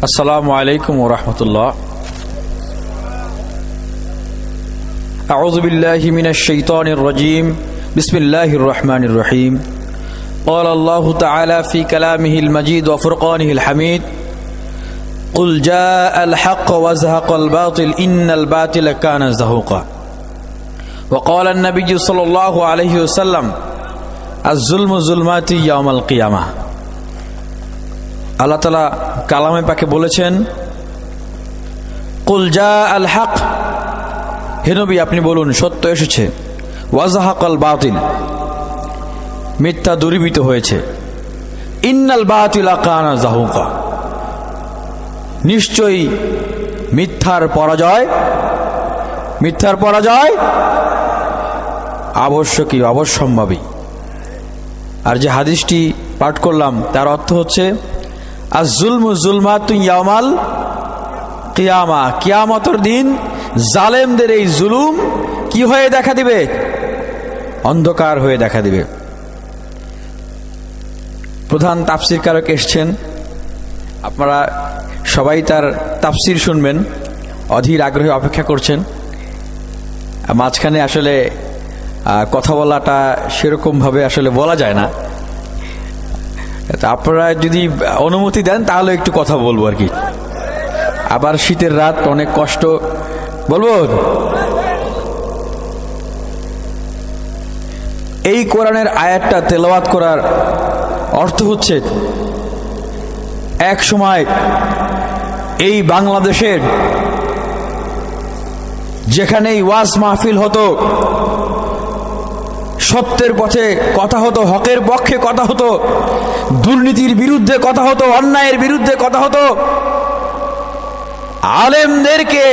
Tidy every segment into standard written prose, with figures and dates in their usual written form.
আসসালামু আলাইকুম ওয়া রাহমাতুল্লাহ। আউযু বিল্লাহি মিনাশ শাইতানির রাজীম। বিসমিল্লাহির রহমানির রহিম। قال الله تعالى في كلامه المجيد وفرقانه الحميد قل جاء الحق وزهق الباطل إن الباطل كان زهوقا وقال النبي صلى الله عليه وسلم الظلم ظلمات يوم القيامة। আল্লাহ তাআলা কালামে পাকে বলেছেন, কুল জা আল হক, হে নবী আপনি বলুন সত্য এসেছে, ওয়াজাহাকাল বাতিল, মিথ্যা দূরীভূত হয়েছে, ইন্নাল বাতিলা কানা জাহুকা, নিশ্চয়ই মিথ্যার পরাজয় আবশ্যকীয়, অবশ্যম্ভাবী। আর যে হাদিসটি পাঠ করলাম তার অর্থ হচ্ছে আয-যুলমু যুলমাতুন ইয়াউমাল কিয়ামা, কিয়ামতের দিন জালেমদের এই জুলুম কি হয়ে দেখা দিবে? অন্ধকার হয়ে দেখা দিবে। প্রধান তাফসীরকারক এসেছেন, আপনারা সবাই তার তাফসীর শুনবেন, অধীর আগ্রহে অপেক্ষা করছেন। মাঝখানে আসলে কথা বলাটা সেরকম ভাবে আসলে বলা যায় না, আপনারা যদি অনুমতি দেন তাহলে একটু কথা বলবো আর কি। আবার শীতের রাত, অনেক কষ্ট, বলবো। এই কোরআনের আয়াতটা তেলাওয়াত করার অর্থ হচ্ছে, এক সময় এই বাংলাদেশের যেখানেই ওয়াজ মাহফিল হতো, সত্যের পথে কথা হতো, হকের পক্ষে কথা হতো, দুর্নীতির বিরুদ্ধে কথা হতো, অন্যায়ের বিরুদ্ধে কথা হতো, আলেমদেরকে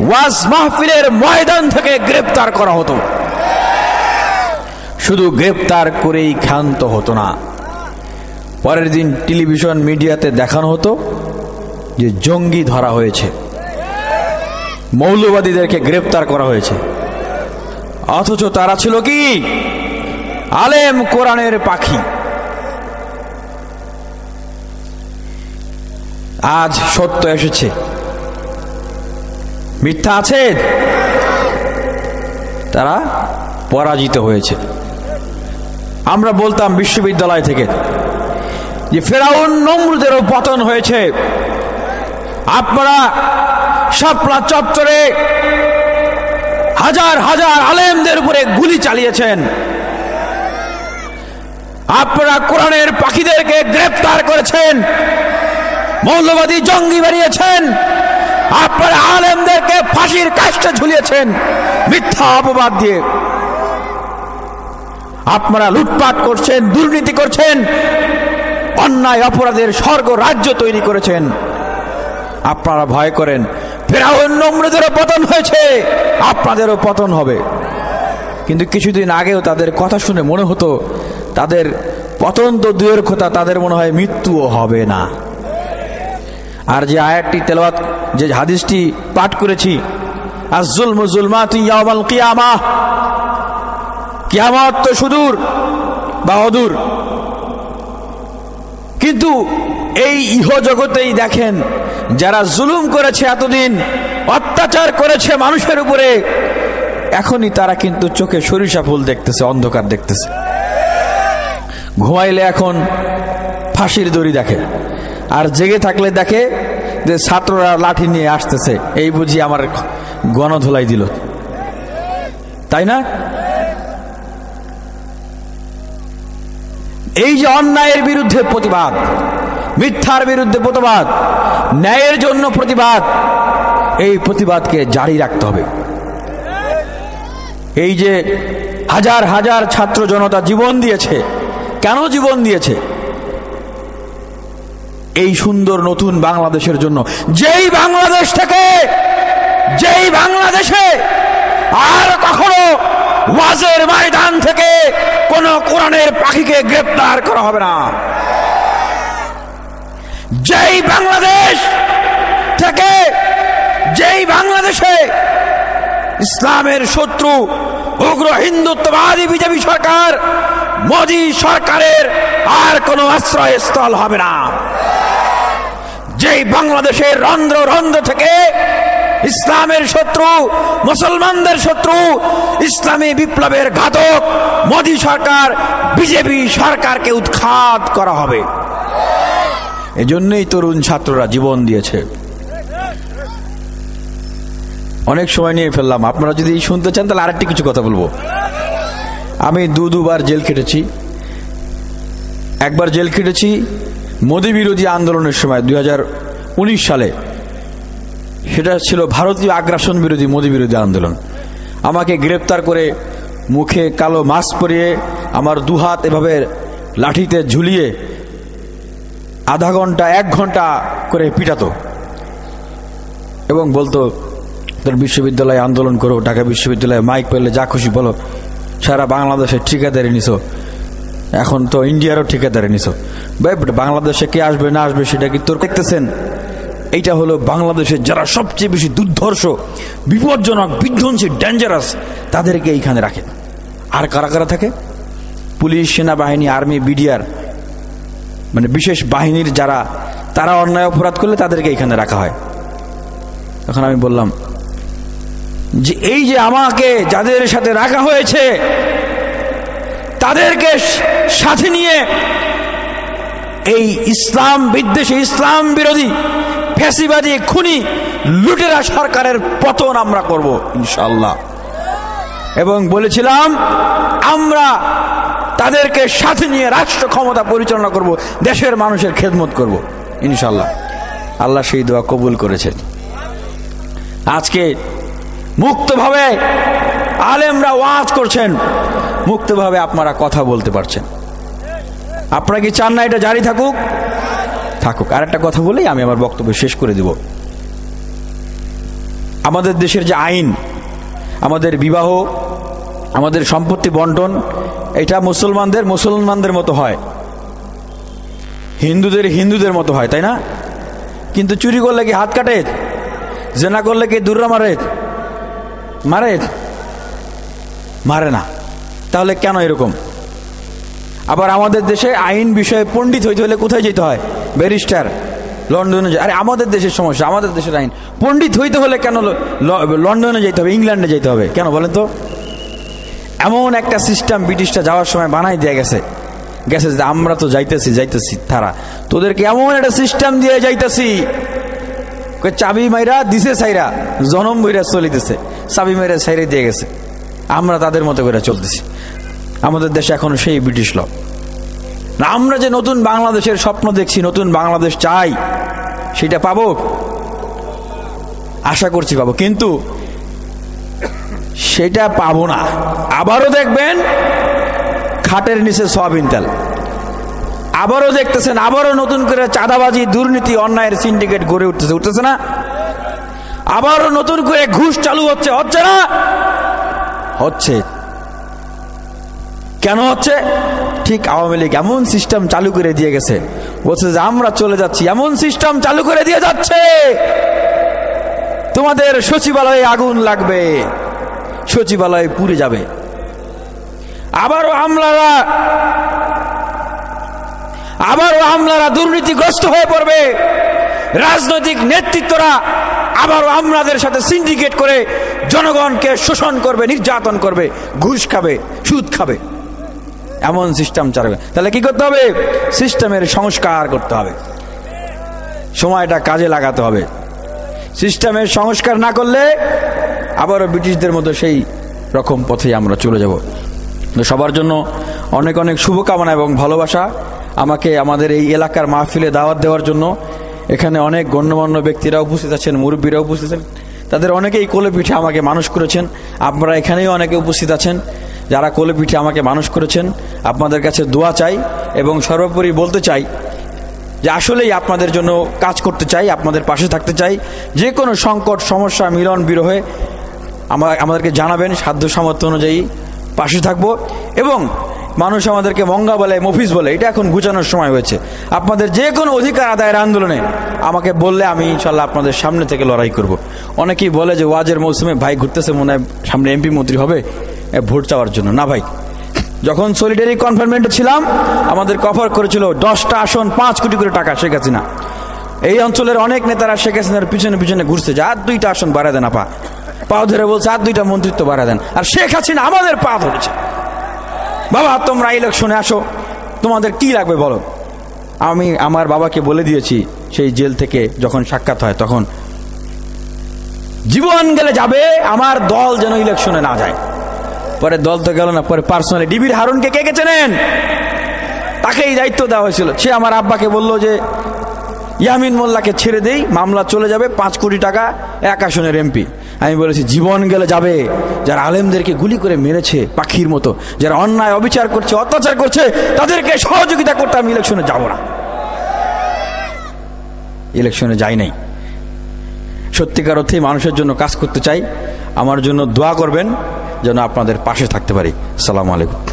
ওয়াজ মাহফিলের ময়দান থেকে গ্রেফতার করা হতো। শুধু গ্রেফতার করেই ক্ষান্ত হতো না, পরের দিন টেলিভিশন মিডিয়াতে দেখানো হতো যে জঙ্গি ধরা হয়েছে, মৌলবাদীদেরকে গ্রেফতার করা হয়েছে। অথচ তারা ছিল কি? আলেম, কোরআনের পাখি। আজ সত্য এসেছে, মিথ্যা আছে, তারা পরাজিত হয়েছে। আমরা বলতাম বিশ্ববিদ্যালয় থেকে যে ফেরাউন নমরুদেরও পতন হয়েছে। আপনারা শাপলা চত্বরে হাজার হাজার আলেমদের উপরে গুলি চালিয়েছেন, আপনারা কোরআনের পাখিদেরকে গ্রেফতার করেছেন, মৌলবাদী জঙ্গি বানিয়েছেন, আপনারা আলেমদেরকে ফাঁসির কাস্টে ঝুলিয়েছেন মিথ্যা অপবাদ দিয়ে। আপনারা লুটপাট করছেন, দুর্নীতি করছেন, অন্যায় অপরাধের স্বর্গ রাজ্য তৈরি করেছেন। আপনারা ভয় করেন ফেরাউন নমরুদেরও পতন হয়েছে, আপনাদেরও পতন হবে। কিন্তু কিছুদিন আগেও তাদের কথা শুনে মনে হতো তাদের পতন তো দূরের কথা, তাদের মনে হয় মৃত্যুও হবে না। আর যে আয়াতটি তেলাওয়াত, যে হাদিসটি পাঠ করেছি, আয-যুলমু যুলমাতুন ইয়াউমাল কিয়ামাহ, কিয়ামত তো সুদূর বা অদূর, কিন্তু এই ইহজগতেই দেখেন যারা জুলুম করেছে, এতদিন অত্যাচার করেছে মানুষের উপরে, এখনই তারা কিন্তু চোখে সরিষা ফুল দেখতেছে, অন্ধকার দেখতেছে। ঘুমাইলে এখন ফাঁসির দড়ি দেখে, আর জেগে থাকলে দেখে যে ছাত্ররা লাঠি নিয়ে আসতেছে, এই বুঝি আমার গণধোলাই দিল, তাই না? এই যে অন্যায়ের বিরুদ্ধে প্রতিবাদ, মিথ্যার বিরুদ্ধে প্রতিবাদ, ন্যায়ের জন্য প্রতিবাদ, এই প্রতিবাদকে জারি রাখতে হবে। এই যে হাজার হাজার ছাত্র জনতা জীবন দিয়েছে, কেন জীবন দিয়েছে? এই সুন্দর নতুন বাংলাদেশের জন্য, যেই বাংলাদেশ থেকে, যেই বাংলাদেশে আর কখনো ওয়াজের ময়দান থেকে কোন কোরআনের পাখিকে গ্রেফতার করা হবে না। যেই বাংলাদেশ থেকে, যেই বাংলাদেশে ইসলামের শত্রু উগ্র হিন্দুত্ববাদী বিজেপি সরকার, মোদী সরকারের আর কোনো আশ্রয়স্থল হবে না। যেই বাংলাদেশের রন্ধ্র রন্ধ্র থেকে ইসলামের শত্রু, মুসলমানদের শত্রু, ইসলামী বিপ্লবের ঘাতক মোদী সরকার, বিজেপি সরকারকে উৎখাত করা হবে। এজন্যই তরুণ ছাত্ররা জীবন দিয়েছে। অনেক সময় নিয়ে ফেললাম, আপনারা যদি শুনতে চান তাহলে আরেকটি কিছু কথা বলবো। আমি দুবার জেল কেটেছি। একবার জেল কেটেছি মোদী বিরোধী আন্দোলনের সময় 2019 সালে। সেটা ছিল ভারতীয় আগ্রাসন বিরোধী মোদী বিরোধী আন্দোলন। আমাকে গ্রেপ্তার করে মুখে কালো মাস্ক পরিয়ে আমার দুহাত এভাবে লাঠিতে ঝুলিয়ে আধা ঘন্টা 1 ঘন্টা করে পিটাতো এবং বলতো, তোর বিশ্ববিদ্যালয়ে আন্দোলন করো, ঢাকা বিশ্ববিদ্যালয়ে মাইক পেলে যা খুশি বলো, সারা বাংলাদেশের ঠিকাদারি নিছো, এখন তো ইন্ডিয়ারও ঠিকাদারি নিছো। ভাই, বাংলাদেশে কে আসবে না আসবে সেটা কি তোর দেখতেছেন? এইটা হলো বাংলাদেশের যারা সবচেয়ে বেশি দুর্ধর্ষ, বিপজ্জনক, বিধ্বংসী, ডেঞ্জারাস, তাদেরকে এইখানে রাখেন। আর কারা কারা থাকে? পুলিশ, সেনাবাহিনী, আর্মি, বিডিআর, মানে বিশেষ বাহিনীর যারা, তারা অন্যায় অপরাধ করলে তাদেরকে এখানে রাখা হয়। তখন আমি বললাম যে এই যে আমাকে যাদের সাথে রাখা হয়েছে তাদেরকে সাথে নিয়ে এই ইসলাম বিদ্বেষী, ইসলাম বিরোধী, ফ্যাসিবাদী, খুনি, লুটেরা সরকারের পতন আমরা করব ইনশাআল্লাহ। এবং বলেছিলাম আমরা তাদেরকে সাথে নিয়ে রাষ্ট্র ক্ষমতা পরিচালনা করব, দেশের মানুষের খেদমত করব ইনশাআল্লাহ। আল্লাহ সেই দোয়া কবুল করেছেন। আজকে মুক্তভাবে আলেমরা ওয়াজ করছেন, মুক্তভাবে আপনারা কথা বলতে পারছেন। আপনারা কি চান না এটা জারি থাকুক? থাকুক। আর একটা কথা বলেই আমি আমার বক্তব্য শেষ করে দিব। আমাদের দেশের যে আইন, আমাদের বিবাহ, আমাদের সম্পত্তি বন্টন, এটা মুসলমানদের মতো হয়, হিন্দুদের মতো হয়, তাই না? কিন্তু চুরি করলে কি হাত কাটে? জেনা করলে কি দুর্রা মারে না? তাহলে কেন এরকম? আবার আমাদের দেশে আইন বিষয়ে পণ্ডিত হইতে হলে কোথায় যেতে হয়? ব্যারিস্টার, লন্ডনে। আরে আমাদের দেশের সমস্যা, আমাদের দেশের আইন। পণ্ডিত হইতে হলে কেন লন্ডনে যেতে হবে, ইংল্যান্ডে যেতে হবে? কেন বলেন তো? এমন একটা সিস্টেম ব্রিটিশরা যাওয়ার সময় বানাই দিয়ে গেছে যে আমরা তো যাইতেছি তারা তোদেরকে এমন একটা সিস্টেম দিয়ে যাইতেছি, চাবি মাইরা দিছে সাইরা, জনম বইরা চলিতেছে, চাবি মাইরা সাইরে দিয়ে গেছে, আমরা তাদের মতো করে চলতেছি। আমাদের দেশে এখনো সেই ব্রিটিশ ল। আমরা যে নতুন বাংলাদেশের স্বপ্ন দেখছি, নতুন বাংলাদেশ চাই, সেটা পাবো, আশা করছি পাবো, কিন্তু সেটা পাবো না। আবারও দেখবেন খাটের নিচে সয়াবিন তেল, আবারও দেখতেছেন, আবারও নতুন করে চাঁদাবাজি, দুর্নীতি, অন্যায়ের সিন্ডিকেট গড়ে উঠতেছে না? আবারও নতুন করে ঘুষ চালু হচ্ছে না? হচ্ছে। কেন হচ্ছে? ঠিক আওয়ামী লীগ এমন সিস্টেম চালু করে দিয়ে গেছে, বলছে যে আমরা চলে যাচ্ছি, এমন সিস্টেম চালু করে দিয়ে যাচ্ছে, তোমাদের সচিবালয়ে আগুন লাগবে, সচিবালয় পুড়ে যাবে। আবারও আমলারা দুর্নীতিগ্রস্ত হয়ে পড়বে। রাজনৈতিক নেতৃত্বরা আবারও আমলাদের সাথে সিন্ডিকেট করে জনগণকে শোষণ করবে, নির্যাতন করবে, ঘুষ খাবে, সুদ খাবে, এমন সিস্টেম চালাবে। তাহলে কি করতে হবে? সিস্টেমের সংস্কার করতে হবে, সময়টা কাজে লাগাতে হবে। সিস্টেমের সংস্কার না করলে আবারও ব্রিটিশদের মতো সেই রকম পথে আমরা চলে যাব। সবার জন্য অনেক অনেক শুভকামনা এবং ভালোবাসা। আমাকে আমাদের এই এলাকার মাহফিলে দাওয়াত দেওয়ার জন্য এখানে অনেক গণ্যমান্য ব্যক্তিরা উপস্থিত আছেন, মুরব্বীরা উপস্থিত আছেন, তাদের অনেকেই কোলে পিঠে আমাকে মানুষ করেছেন। আপনারা এখানেও অনেকে উপস্থিত আছেন যারা কোলে পিঠে আমাকে মানুষ করেছেন। আপনাদের কাছে দোয়া চাই এবং সর্বোপরি বলতে চাই যে আসলেই আপনাদের জন্য কাজ করতে চাই, আপনাদের পাশে থাকতে চাই। যে কোনো সংকট, সমস্যা, মিলন, বিরহে আমাদেরকে জানাবেন, সাধ্য সামর্থ্য অনুযায়ী পাশে থাকবো। এবং মানুষ আমাদেরকে মঙ্গা বলে, মফিজ বলে, এটা এখন ঘুচানোর সময় হয়েছে। আপনাদের যে কোনো অধিকার আদায়ের আন্দোলনে আমাকে বললে আমি ইনশাল্লাহ আপনাদের সামনে থেকে লড়াই করব। অনেকেই বলে যে ওয়াজের মৌসুমে ভাই ঘুরতেছে, মনে হয় সামনে এমপি মন্ত্রী হবে ভোট চাওয়ার জন্য। না ভাই, যখন সলিডারি কনফারেন্সে ছিলাম আমাদের অফার করেছিল 10টা আসন 5 কোটি করে টাকা শেখ হাসিনা। এই অঞ্চলের অনেক নেতারা শেখ হাসিনার পিছনে পিছনে ঘুরছে যে আর 2টা আসন বাড়ায় দেন, আপা পা ধরে বলছে আর 2টা মন্ত্রিত্ব বাড়ায় দেন, আর শেখ হাসিনা আমাদের পা ধরেছে। বাবা তোমরা ইলেকশনে আসো, তোমাদের কি লাগবে বলো। আমি আমার বাবাকে বলে দিয়েছি সেই জেল থেকে যখন সাক্ষাৎ হয় তখন, জীবন গেলে যাবে আমার দল যেন ইলেকশনে না যায়। পরে দল তো গেল না, পরে পার্সোনালি ডিবির হারুনকে কে চেনেন, তাকে এই দায়িত্ব দেওয়া হয়েছিল। সে আমার আব্বাকে বলল যে ইয়ামিন মোল্লাকে ছেড়ে দেই, মামলা চলে যাবে, 5 কোটি টাকা, 1 আসনের এমপি। আমি বলেছি জীবন গেলে যাবে যারা আলেমদেরকে গুলি করে মেরেছে পাখির মতো, যারা অন্যায় অবিচার করছে, অত্যাচার করছে, তাদেরকে সহযোগিতা করতে আমি ইলেকশনে যাব না। ইলেকশনে যাই নাই। সত্যিকার অর্থে মানুষের জন্য কাজ করতে চাই। আমার জন্য দোয়া করবেন যেন আপনাদের পাশে থাকতে পারি। আসসালামু আলাইকুম।